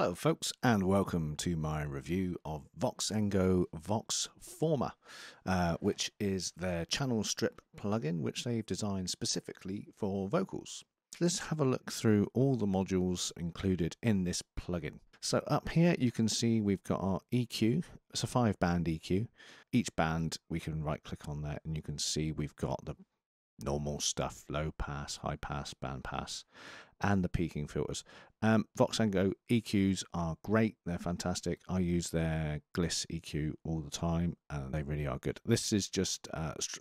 Hello folks, and welcome to my review of Voxengo Voxformer, which is their channel strip plugin which they've designed specifically for vocals. Let's have a look through all the modules included in this plugin. So up here you can see we've got our EQ. It's a 5-band EQ. Each band we can right click on there and you can see we've got the normal stuff: low pass, high pass, band pass, and the peaking filters. Voxengo EQs are great, they're fantastic. I use their Gliss EQ all the time and they really are good. This is just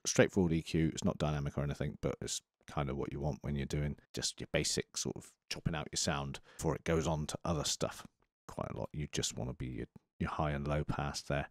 straightforward EQ. It's not dynamic or anything, but it's kind of what you want when you're doing just your basic sort of chopping out your sound before it goes on to other stuff quite a lot. You just want to be your high and low pass there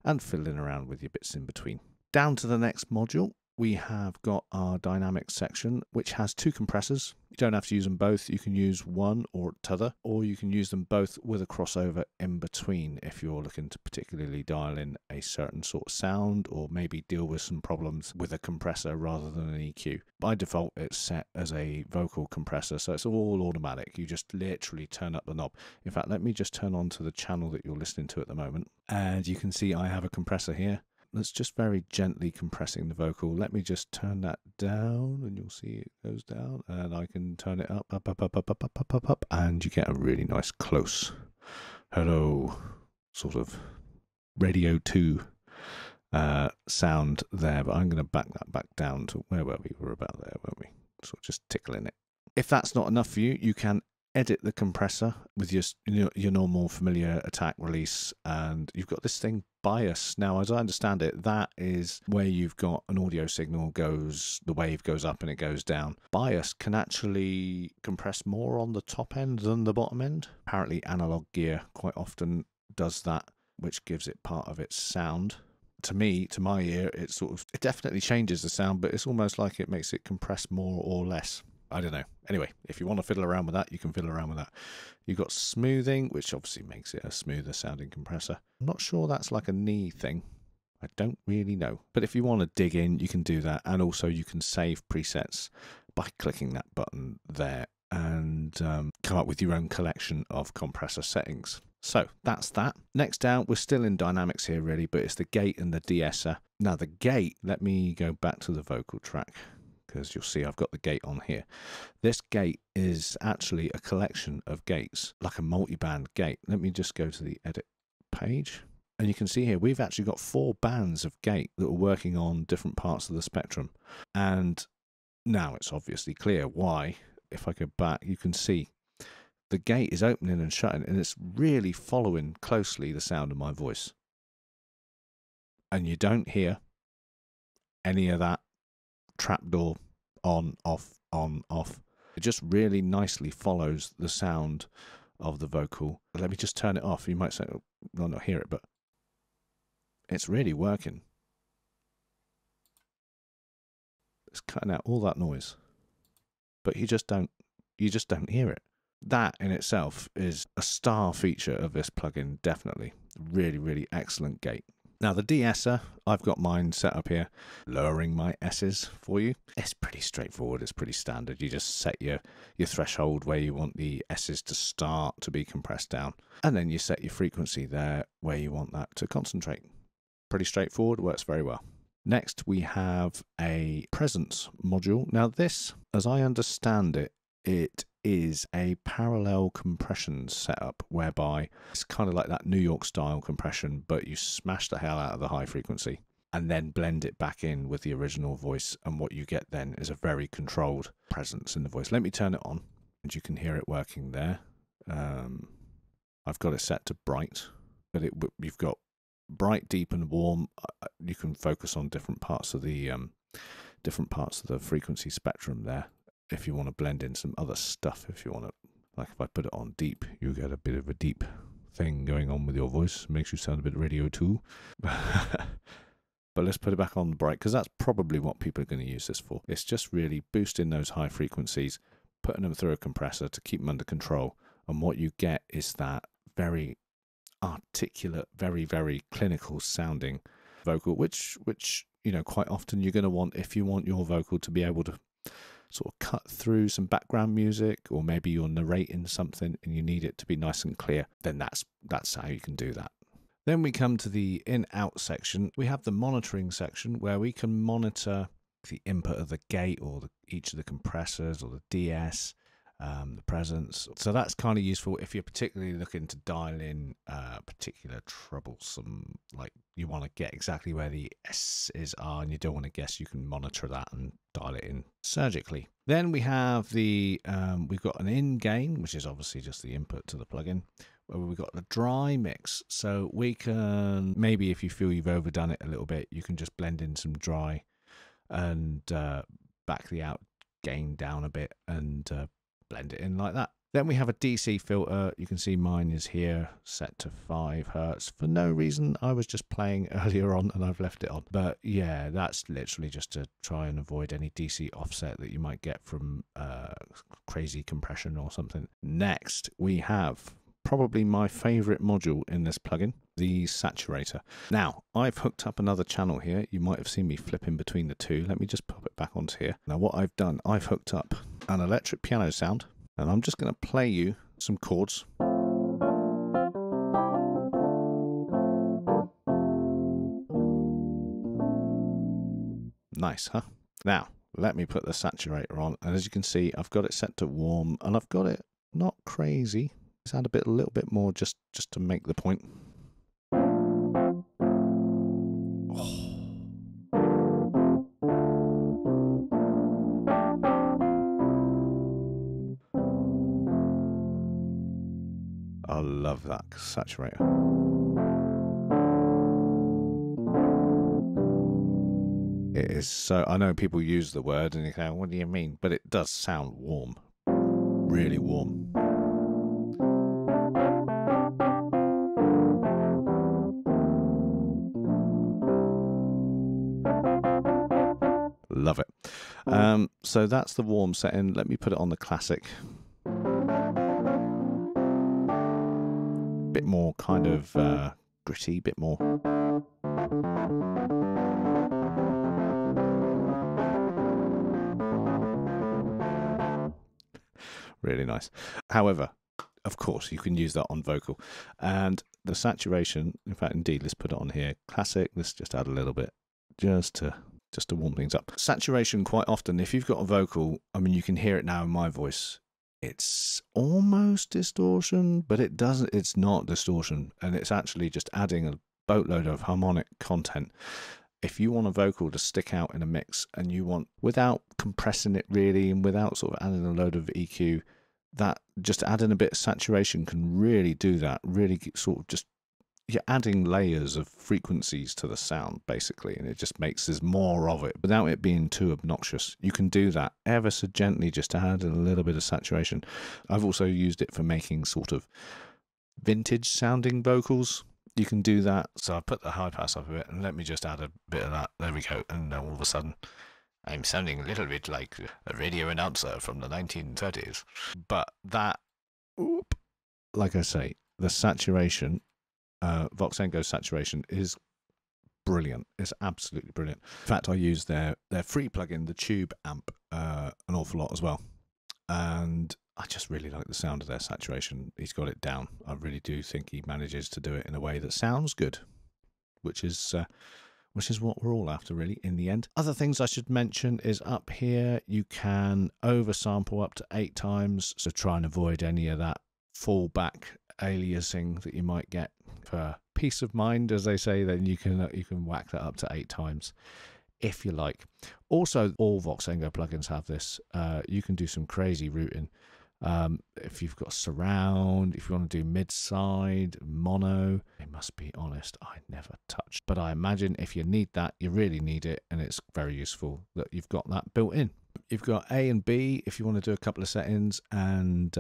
and fiddling around with your bits in between. Down to the next module, we have got our dynamics section, which has 2 compressors. You don't have to use them both. You can use one or t'other, or you can use them both with a crossover in between if you're looking to particularly dial in a certain sort of sound or maybe deal with some problems with a compressor rather than an EQ. By default, it's set as a vocal compressor, so it's all automatic. You just literally turn up the knob. In fact, let me just turn on to the channel that you're listening to at the moment, and you can see I have a compressor here. That's just very gently compressing the vocal. Let me just turn that down and you'll see it goes down, and I can turn it up, and you get a really nice close hello sort of Radio 2 sound there. But I'm going to back that back down to where were we? We're about there, weren't we? So just tickling it. If that's not enough for you, you can edit the compressor with your normal familiar attack release, and you've got this thing bias. Now, as I understand it, that is where you've got an audio signal goes, the wave goes up and it goes down. Bias can actually compress more on the top end than the bottom end. Apparently analog gear quite often does that, which gives it part of its sound. To me, to my ear, it definitely changes the sound, but it's almost like it makes it compress more or less. I don't know. Anyway, if you want to fiddle around with that, you can fiddle around with that. You've got smoothing, which obviously makes it a smoother sounding compressor. I'm not sure that's like a knee thing. I don't really know. But if you want to dig in, you can do that. And also you can save presets by clicking that button there and come up with your own collection of compressor settings. So that's that. Next down, we're still in dynamics here really, but it's the gate and the De-Esser. Now the gate, let me go back to the vocal track, because you'll see I've got the gate on here. This gate is actually a collection of gates, like a multi-band gate. Let me just go to the edit page. And you can see here, we've actually got 4 bands of gate that are working on different parts of the spectrum. And now it's obviously clear why. If I go back, you can see the gate is opening and shutting, and it's really following closely the sound of my voice. And you don't hear any of that trapdoor on, off, on, off. It just really nicely follows the sound of the vocal. Let me just turn it off. You might say, oh, I'll not hear it, but it's really working. It's cutting out all that noise, but you just don't hear it. That in itself is a star feature of this plugin, definitely. Really, really excellent gate. Now the De-Esser, I've got mine set up here, lowering my S's for you. It's pretty straightforward, it's pretty standard. You just set your threshold where you want the S's to start to be compressed down. And then you set your frequency there where you want that to concentrate. Pretty straightforward, works very well. Next we have a presence module. Now this, as I understand it, it is a parallel compression setup whereby it's kind of like that New York style compression, but you smash the hell out of the high frequency and then blend it back in with the original voice, and what you get then is a very controlled presence in the voice. Let me turn it on and you can hear it working there. I've got it set to bright, but you've got bright, deep and warm. You can focus on different parts of the frequency spectrum there. If you want to blend in some other stuff, if you want to, like if I put it on deep, you get a bit of a deep thing going on with your voice. Makes you sound a bit Radio 2. But let's put it back on bright, because that's probably what people are going to use this for. It's just really boosting those high frequencies, putting them through a compressor to keep them under control. And what you get is that very articulate, very, very clinical sounding vocal, which you know, quite often you're going to want if you want your vocal to be able to sort of cut through some background music, or maybe you're narrating something and you need it to be nice and clear, then that's how you can do that. Then we come to the in-out section. We have the monitoring section where we can monitor the input of the gate or each of the compressors or the DS, the presence. So that's kind of useful if you're particularly looking to dial in particular troublesome, like you want to get exactly where the S's are and you don't want to guess. You can monitor that and dial it in surgically. Then we have we've got an in gain, which is obviously just the input to the plugin. Where we've got the dry mix, so we can, maybe if you feel you've overdone it a little bit, you can just blend in some dry and back the out gain down a bit and blend it in like that. Then we have a DC filter. You can see mine is here set to 5 Hertz for no reason. I was just playing earlier on and I've left it on. But yeah, that's literally just to try and avoid any DC offset that you might get from crazy compression or something. Next, we have probably my favorite module in this plugin, the Saturator. Now, I've hooked up another channel here. You might have seen me flipping between the two. Let me just pop it back onto here. Now, what I've done, I've hooked up an electric piano sound, and I'm just going to play you some chords. Nice, huh? Now, let me put the Saturator on, and as you can see, I've got it set to warm, and I've got it not crazy. Let's add a little bit more just to make the point. Oh. I love that Saturator. It is so, I know people use the word and you go, what do you mean? But it does sound warm, really warm. Love it. So that's the warm setting. Let me put it on the classic. Bit more kind of gritty, bit more. Really nice. However, of course, you can use that on vocal. And the saturation, in fact, indeed, let's put it on here. Classic, let's just add a little bit just to warm things up. Saturation, quite often, if you've got a vocal, I mean, you can hear it now in my voice. It's almost distortion, but it's not distortion. And it's actually just adding a boatload of harmonic content. If you want a vocal to stick out in a mix and you want, without compressing it really and without sort of adding a load of EQ, that just adding a bit of saturation can really do that. Really sort of just, you're adding layers of frequencies to the sound basically, and it just makes there's more of it without it being too obnoxious. You can do that ever so gently, just to add a little bit of saturation. I've also used it for making sort of vintage sounding vocals. You can do that. So I put the high pass up a bit and let me just add a bit of that. There we go. And all of a sudden I'm sounding a little bit like a radio announcer from the 1930s. But that, like I say, the saturation, Voxengo saturation is brilliant. It's absolutely brilliant. In fact, I use their free plugin, the Tube amp, an awful lot as well. And I just really like the sound of their saturation. He's got it down. I really do think he manages to do it in a way that sounds good, which is what we're all after, really, in the end. Other things I should mention is up here, you can oversample up to 8 times. So try and avoid any of that fallback aliasing that you might get. For peace of mind, as they say, then you can whack that up to 8 times if you like. Also, all Voxengo plugins have this. You can do some crazy routing. If you've got surround, if you want to do mid-side, mono, I must be honest, I never touched. But I imagine if you need that, you really need it, and it's very useful that you've got that built in. You've got A and B if you want to do a couple of settings and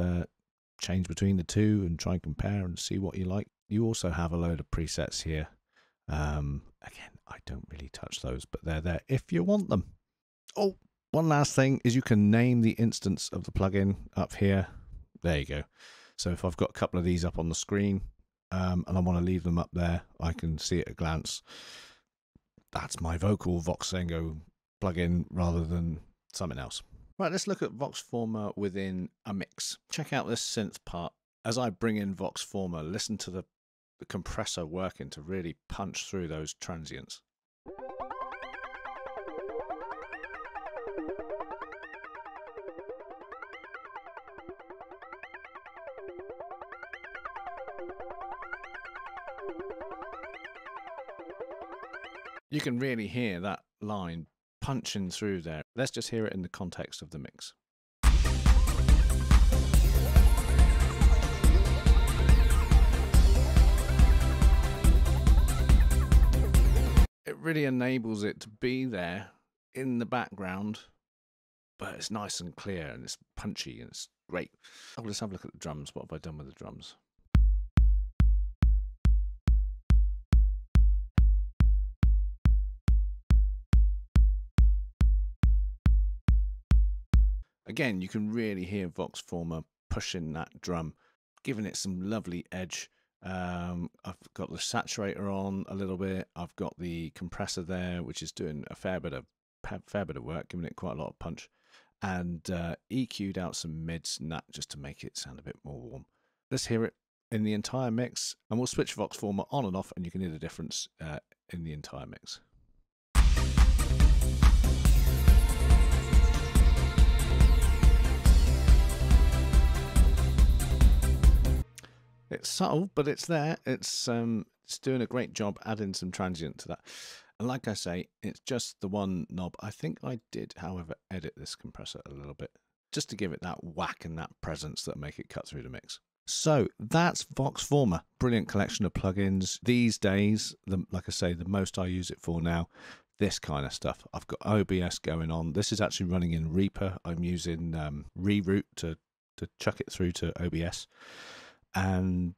change between the two and try and compare and see what you like. You also have a load of presets here. Again, I don't really touch those, but they're there if you want them. Oh, one last thing is you can name the instance of the plugin up here. There you go. So if I've got a couple of these up on the screen and I want to leave them up there, I can see at a glance. That's my vocal Voxengo plugin rather than something else. Right, let's look at Voxformer within a mix. Check out this synth part. As I bring in Voxformer, listen to the compressor working to really punch through those transients. You can really hear that line punching through there. Let's just hear it in the context of the mix. It really enables it to be there in the background, but it's nice and clear and it's punchy and it's great. Oh, let's have a look at the drums. What have I done with the drums? Again, you can really hear Voxformer pushing that drum, giving it some lovely edge. I've got the saturator on a little bit. I've got the compressor there, which is doing a fair bit of work, giving it quite a lot of punch, and EQ'd out some mids and that just to make it sound a bit more warm. Let's hear it in the entire mix, and we'll switch Voxformer on and off, and you can hear the difference in the entire mix. It's subtle, but it's there. It's doing a great job adding some transient to that. And like I say, it's just the one knob. I think I did, however, edit this compressor a little bit just to give it that whack and that presence that make it cut through the mix. So that's Voxformer. Brilliant collection of plugins. These days, like I say, the most I use it for now, this kind of stuff. I've got OBS going on. This is actually running in Reaper. I'm using Reroute to chuck it through to OBS. And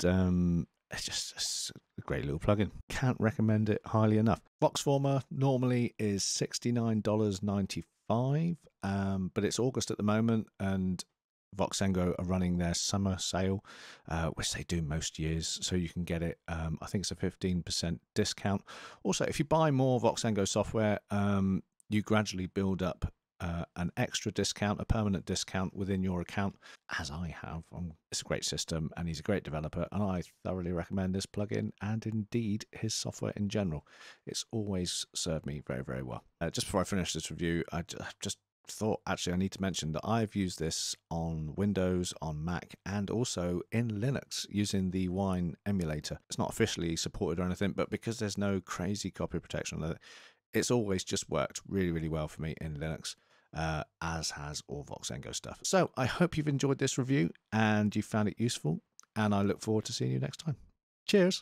it's just a great little plugin. Can't recommend it highly enough. Voxformer normally is $69.95, but it's August at the moment, and Voxengo are running their summer sale, which they do most years, so you can get it. I think it's a 15% discount. Also, if you buy more Voxengo software, you gradually build up an extra discount, a permanent discount within your account, as I have. It's a great system and he's a great developer, and I thoroughly recommend this plugin and indeed his software in general. It's always served me very, very well. Just before I finish this review, I just thought actually I need to mention that I've used this on Windows, on Mac, and also in Linux using the Wine emulator. It's not officially supported or anything, but because there's no crazy copy protection on it, it's always just worked really, really well for me in Linux. As has all Voxengo stuff. So I hope you've enjoyed this review and you found it useful, and I look forward to seeing you next time. Cheers.